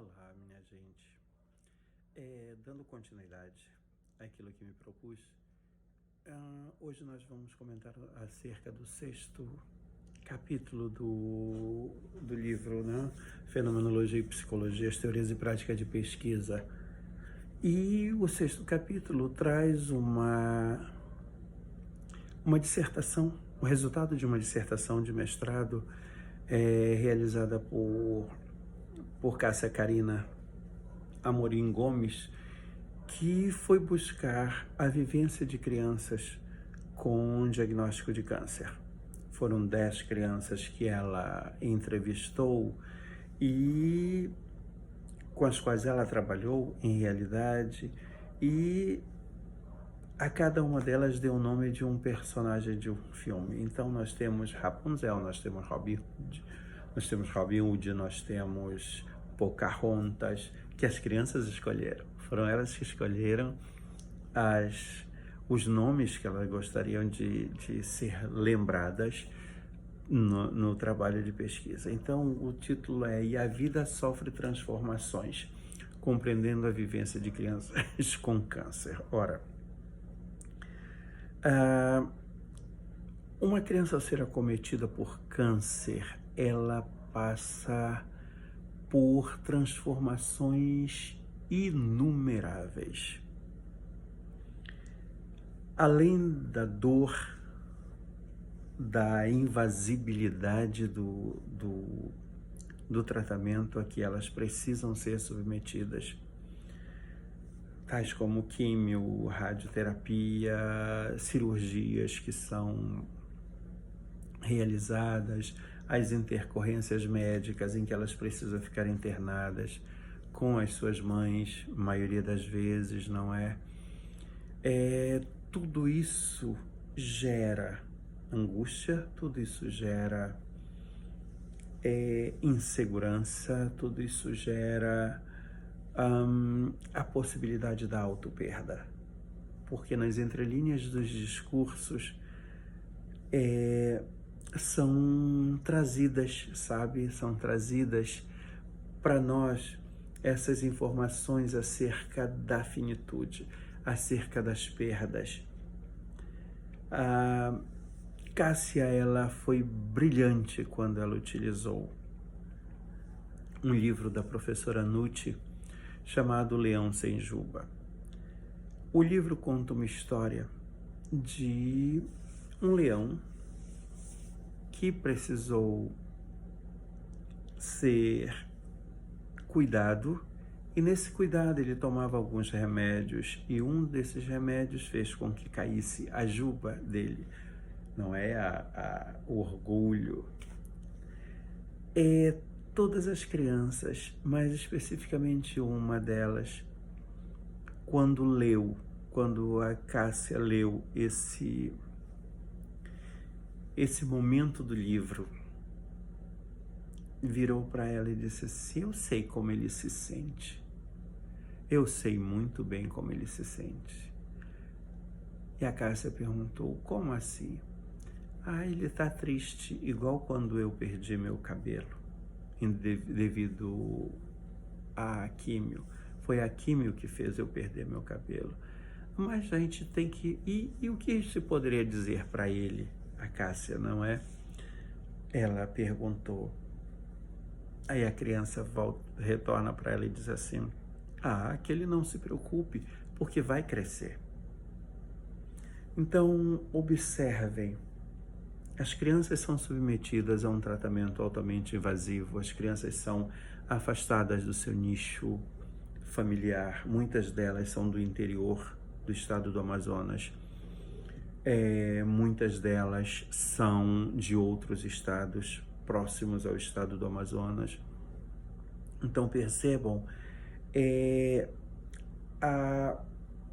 Olá, minha gente. Dando continuidade àquilo que me propus, hoje nós vamos comentar acerca do sexto capítulo do livro, né? Fenomenologia e Psicologia, as Teorias e Práticas de Pesquisa. E o sexto capítulo traz uma dissertação, o resultado de uma dissertação de mestrado realizada por Cássia Carina Amorim Gomes, que foi buscar a vivência de crianças com diagnóstico de câncer. Foram 10 crianças que ela entrevistou e com as quais ela trabalhou em realidade, e a cada uma delas deu o nome de um personagem de um filme. Então nós temos Rapunzel, nós temos Robin Hood, nós temos Pocahontas, que as crianças escolheram. Foram elas que escolheram os nomes que elas gostariam de ser lembradas no trabalho de pesquisa. Então o título é "E a vida sofre transformações, compreendendo a vivência de crianças com câncer". Ora, uma criança a ser acometida por câncer, ela passa por transformações inumeráveis. Além da dor, da invasibilidade do tratamento a que elas precisam ser submetidas, tais como químio, radioterapia, cirurgias que são realizadas, as intercorrências médicas em que elas precisam ficar internadas com as suas mães, maioria das vezes, não é? Tudo isso gera angústia, tudo isso gera insegurança, tudo isso gera a possibilidade da autoperda, porque nas entrelinhas dos discursos são trazidas, são trazidas para nós essas informações acerca da finitude, acerca das perdas. A Cássia, ela foi brilhante quando ela utilizou um livro da professora Nucci chamado Leão Sem Juba. O livro conta uma história de um leão que precisou ser cuidado, e nesse cuidado ele tomava alguns remédios, e um desses remédios fez com que caísse a juba dele, não é? O orgulho. Todas as crianças, mais especificamente uma delas, quando a Cássia leu esse momento do livro, virou para ela e disse assim: eu sei como ele se sente, eu sei muito bem como ele se sente. E a Cássia perguntou: como assim? Ele está triste, igual quando eu perdi meu cabelo, devido à químio. Foi a químio que fez eu perder meu cabelo. Mas a gente tem que... E o que se poderia dizer para ele, a Cássia, não é? Ela perguntou. Aí a criança retorna para ela e diz assim: que ele não se preocupe, porque vai crescer. Então, observem. As crianças são submetidas a um tratamento altamente invasivo, as crianças são afastadas do seu nicho familiar, muitas delas são do interior do estado do Amazonas, muitas delas são de outros estados próximos ao estado do Amazonas. Então percebam a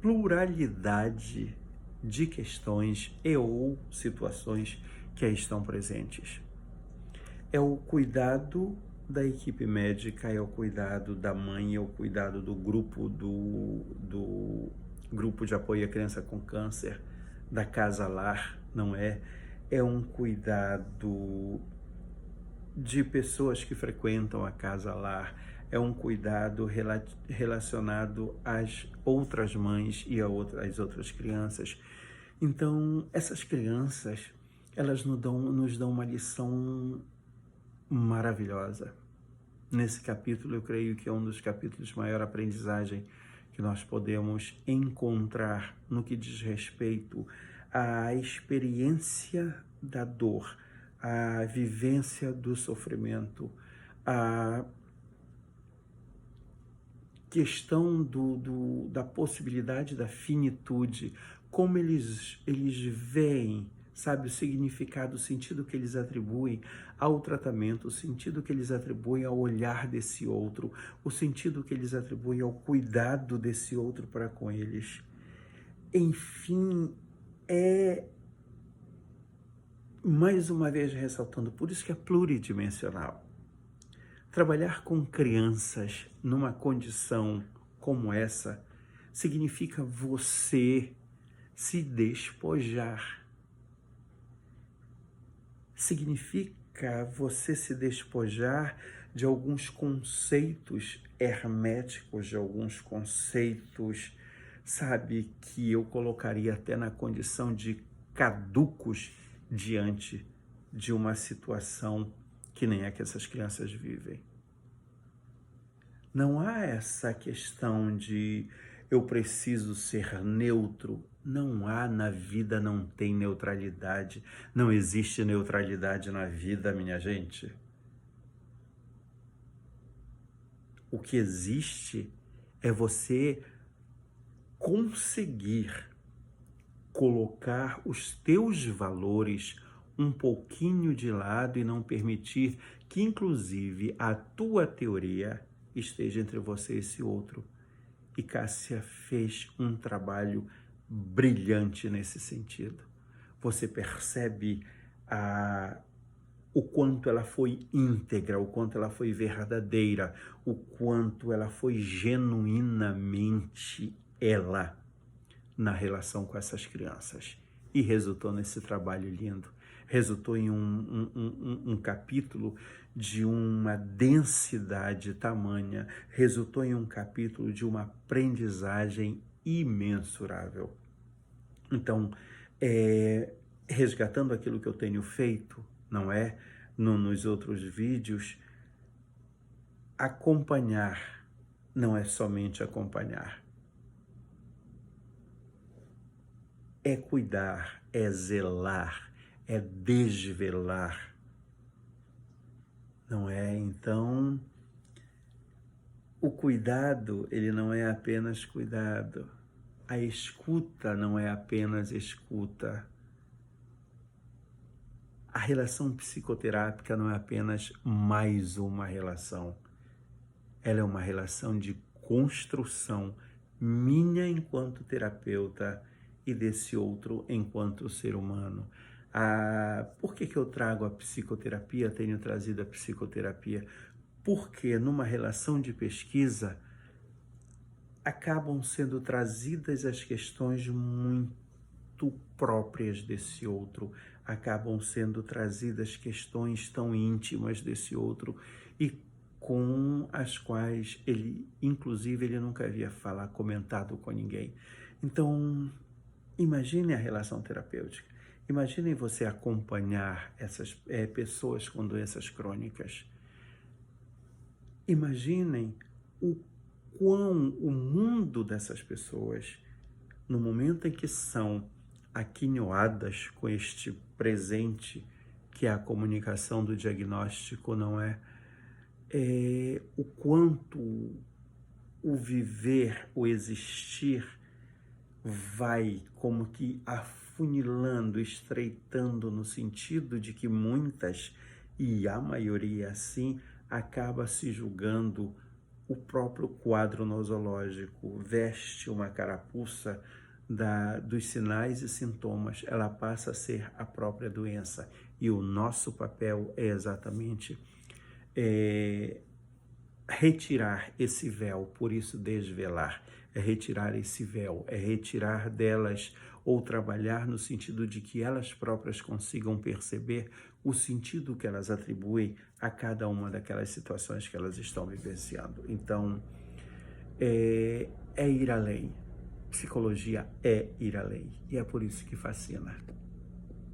pluralidade de questões ou situações que aí estão presentes. É o cuidado da equipe médica, é o cuidado da mãe, é o cuidado do grupo grupo de apoio à criança com câncer, da Casa Lar, não é? É um cuidado de pessoas que frequentam a Casa Lar, é um cuidado relacionado às outras mães e às outras crianças. Então, essas crianças, elas nos dão uma lição maravilhosa. Nesse capítulo, eu creio que é um dos capítulos de maior aprendizagem que nós podemos encontrar no que diz respeito à experiência da dor, à vivência do sofrimento, à questão da possibilidade da finitude, como eles veem, sabe, o significado, o sentido que eles atribuem ao tratamento, o sentido que eles atribuem ao olhar desse outro, o sentido que eles atribuem ao cuidado desse outro para com eles. Enfim, mais uma vez ressaltando, por isso que é pluridimensional. Trabalhar com crianças numa condição como essa significa você se despojar. Significa você se despojar de alguns conceitos herméticos, de alguns conceitos, sabe, que eu colocaria até na condição de caducos diante de uma situação que nem é que essas crianças vivem. Não há essa questão de eu preciso ser neutro. Não há na vida, não tem neutralidade. Não existe neutralidade na vida, minha gente. O que existe é você conseguir colocar os teus valores um pouquinho de lado e não permitir que, inclusive, a tua teoria esteja entre você e esse outro. E Cássia fez um trabalho brilhante nesse sentido. Você percebe o quanto ela foi íntegra, o quanto ela foi verdadeira, o quanto ela foi genuinamente ela na relação com essas crianças. E resultou nesse trabalho lindo. Resultou em um capítulo de uma densidade tamanha, resultou em um capítulo de uma aprendizagem imensurável. Então, resgatando aquilo que eu tenho feito, não é? Nos outros vídeos, acompanhar não é somente acompanhar. É cuidar, é zelar, é desvelar, não é? Então, o cuidado, ele não é apenas cuidado. A escuta não é apenas escuta. A relação psicoterápica não é apenas mais uma relação. Ela é uma relação de construção minha enquanto terapeuta e desse outro enquanto ser humano. Por que eu trago a psicoterapia, tenho trazido a psicoterapia? Porque numa relação de pesquisa acabam sendo trazidas as questões muito próprias desse outro, acabam sendo trazidas questões tão íntimas desse outro e com as quais ele, inclusive, ele nunca havia comentado com ninguém. Então, imagine a relação terapêutica. Imaginem você acompanhar essas pessoas com doenças crônicas. Imaginem o quão o mundo dessas pessoas, no momento em que são aquinhoadas com este presente, que é a comunicação do diagnóstico, não é? O quanto o viver, o existir, vai como que afunilando, estreitando, no sentido de que muitas, e a maioria assim, acaba se julgando o próprio quadro nosológico, veste uma carapuça dos sinais e sintomas, ela passa a ser a própria doença. E o nosso papel é exatamente retirar esse véu, por isso desvelar, é retirar esse véu, é retirar delas ou trabalhar no sentido de que elas próprias consigam perceber o sentido que elas atribuem a cada uma daquelas situações que elas estão vivenciando. Então, é ir além. Psicologia é ir além. E é por isso que fascina.